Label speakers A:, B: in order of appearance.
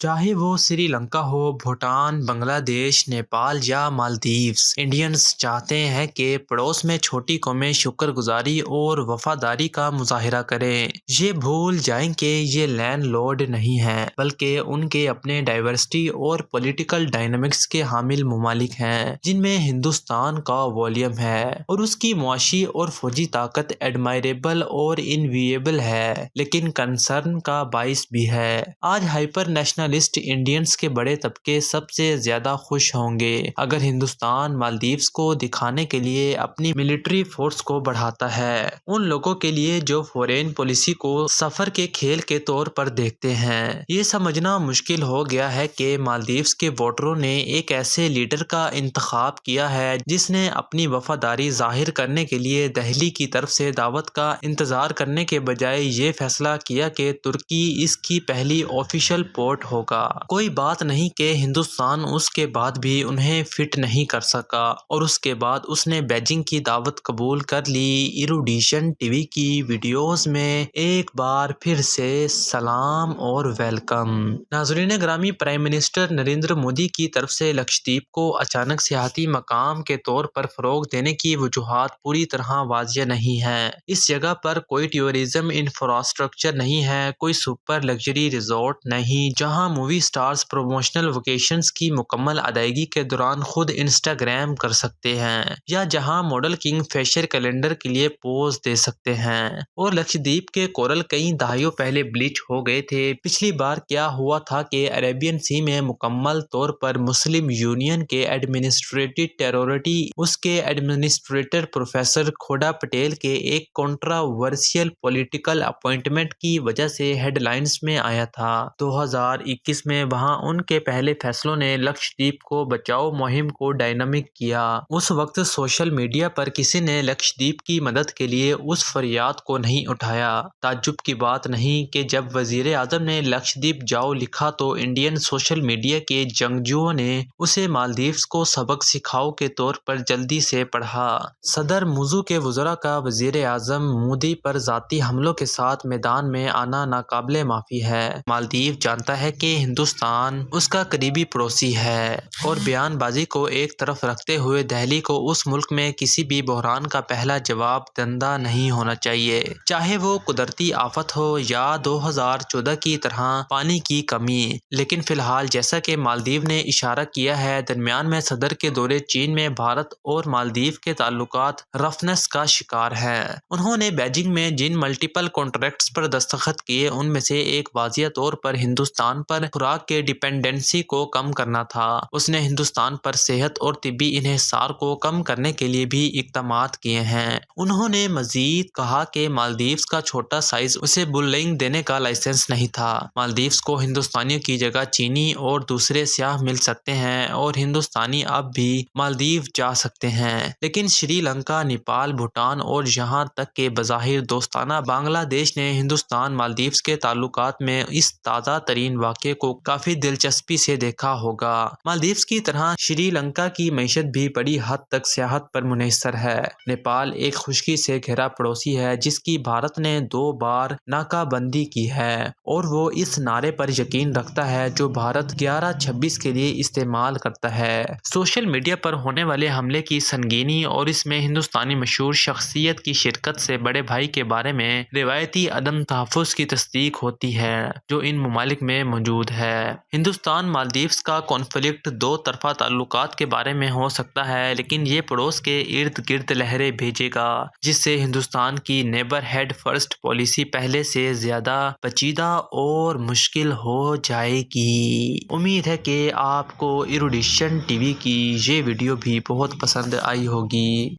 A: چاہے وہ سری لنکا ہو، بھوٹان، بنگلہ دیش، نیپال یا مالدیوز، انڈینز چاہتے ہیں کہ پڑوس میں چھوٹی قومیں شکر گزاری اور وفاداری کا مظاہرہ کریں۔ یہ بھول جائیں کہ یہ لینڈ لارڈ نہیں ہیں، بلکہ ان کے اپنے ڈائیورسٹی اور پولیٹیکل ڈائنامکس کے حامل ممالک ہیں، جن میں ہندوستان کا والیوم ہے اور اس کی معاشی اور فوجی طاقت ایڈمائریبل اور انویبل ہے، لیکن کنسرن کا باعث بھی ہے۔ آج ہائپر نیشنلسٹ انڈینز کے بڑے طبقے سب سے زیادہ خوش ہوں گے اگر ہندوستان مالدیوز کو دکھانے کے لیے اپنی ملٹری فورس کو بڑھاتا ہے، ان لوگوں کے لیے جو فورین پالیسی کو سفر کے کھیل کے طور پر دیکھتے ہیں۔ یہ سمجھنا مشکل ہو گیا ہے کہ مالدیوز کے ووٹروں نے ایک ایسے لیڈر کا انتخاب کیا ہے جس نے اپنی وفاداری ظاہر کرنے کے لیے دہلی کی طرف سے دعوت کا انتظار کرنے کے بجائے یہ فیصلہ کیا کہ ترکی اس کی پہلی آفیشل پورٹ ہوگا۔ کوئی بات نہیں کہ ہندوستان اس کے بعد بھی انہیں فٹ نہیں کر سکا اور اس کے بعد اس نے بیجنگ کی دعوت قبول کر لی۔ ایروڈیشن ٹی وی کی ویڈیوز میں ایک بار پھر سے سلام اور ویلکم۔ ناظرین گرامی، پرائم منسٹر نریندر مودی کی طرف سے لکشدیپ کو اچانک سیاحتی مقام کے طور پر فروغ دینے کی وجوہات پوری طرح واضح نہیں ہیں۔ اس جگہ پر کوئی ٹورزم انفراسٹرکچر نہیں ہے، کوئی سپر لگژری ریزورٹ نہیں جہاں مووی سٹارز پروموشنل ویکیشنز کی مکمل ادائیگی کے دوران خود انسٹاگرام کر سکتے ہیں، یا جہاں ماڈل کنگ فیشر کیلنڈر کے لیے پوز دے سکتے ہیں۔ اور لکشدیپ کے کورل کئی دہائیوں پہلے بلیچ ہو گئے تھے۔ پچھلی بار کیا ہوا تھا کہ عربین سی میں مکمل طور پر مسلم یونین کے ایڈمنسٹریٹو ٹیرورٹی اس کے ایڈمنسٹریٹر پروفیسر کھوڈا پٹیل کے ایک کنٹراورشل پولیٹیکل اپوائنٹمنٹ کی وجہ سے ہیڈ لائنز میں آیا تھا۔ 2021 میں وہاں ان کے پہلے فیصلوں نے لکشدیپ کو بچاؤ مہم کو ڈائنامک کیا۔ اس وقت سوشل میڈیا پر کسی نے لکشدیپ کی مدد کے لیے اس فریاد کو نہیں اٹھایا۔ تعجب کی بات نہیں کہ جب وزیر اعظم نے لکشدیپ جاؤ لکھا تو انڈین سوشل میڈیا کے جنگجوؤں نے اسے مالدیوز کو سبق سکھاؤ کے طور پر جلدی سے پڑھا۔ صدر موضوع کے وزراء کا وزیر اعظم مودی پر ذاتی حملوں کے ساتھ میدان میں آنا ناقابل معافی ہے۔ مالدیو جانتا ہے کہ ہندوستان اس کا قریبی پڑوسی ہے اور بیان بازی کو ایک طرف رکھتے ہوئے دہلی کو اس ملک میں کسی بھی بحران کا پہلا جواب دہندہ نہیں ہونا چاہیے، چاہے وہ قدرتی آفت ہو یا 2014 کی طرح پانی کی کمی۔ لیکن فی الحال جیسا کہ مالدیو نے اشارہ کیا ہے، درمیان میں صدر کے دورے چین میں بھارت اور مالدیو کے تعلقات رفنس کا شکار ہیں۔ انہوں نے بیجنگ میں جن ملٹیپل کانٹریکٹس پر دستخط کیے ان میں سے ایک واضح طور پر ہندوستان پر خوراک کے ڈیپینڈنسی کو کم کرنا تھا۔ اس نے ہندوستان پر صحت اور طبی انحصار کو کم کرنے کے لیے بھی اقدامات کیے ہیں۔ انہوں نے مزید کہا کہ مالدیوز کا چھوٹا سائز اسے بلینگ دینے کا لائسنس نہیں تھا۔ مالدیوز کو ہندوستانیوں کی جگہ چینی اور دوسرے سیاح مل سکتے ہیں اور ہندوستانی اب بھی مالدیو جا سکتے ہیں، لیکن سری لنکا، نیپال، بھوٹان اور یہاں تک کہ بظاہر دوستانہ بنگلہ دیش نے ہندوستان مالدیوز کے تعلقات میں اس تازہ ترین واقعے کو کافی دلچسپی سے دیکھا ہوگا۔ مالدیوز کی طرح سری لنکا کی معیشت بھی بڑی حد تک سیاحت پر منحصر ہے۔ نیپال ایک خشکی سے گھرا پڑوسی ہے جس کی بھارت نے 2 بار ناکہ بندی کی ہے، اور وہ اس نعرے پر یقین رکھتا ہے جو بھارت 1126 کے لیے استعمال کرتا ہے۔ سوشل میڈیا پر ہونے والے حملے کی سنگینی اور اس میں ہندوستانی مشہور شخصیت کی شرکت سے بڑے بھائی کے بارے میں روایتی عدم تحفظ کی تصدیق ہوتی ہے جو ان ممالک میں موجود ہے۔ ہندوستان مالدیوز کا کانفلکٹ 2 طرفہ تعلقات کے بارے میں ہو سکتا ہے، لیکن یہ پڑوس کے ارد گرد لہریں بھیجے گا جس سے ہندوستان کی نیبر ہیڈ فرسٹ پالیسی پہلے سے زیادہ پیچیدہ اور مشکل ہو جائے گی۔ امید ہے کہ آپ کو ایروڈیشن ٹی وی کی یہ ویڈیو بھی بہت پسند آئی ہوگی۔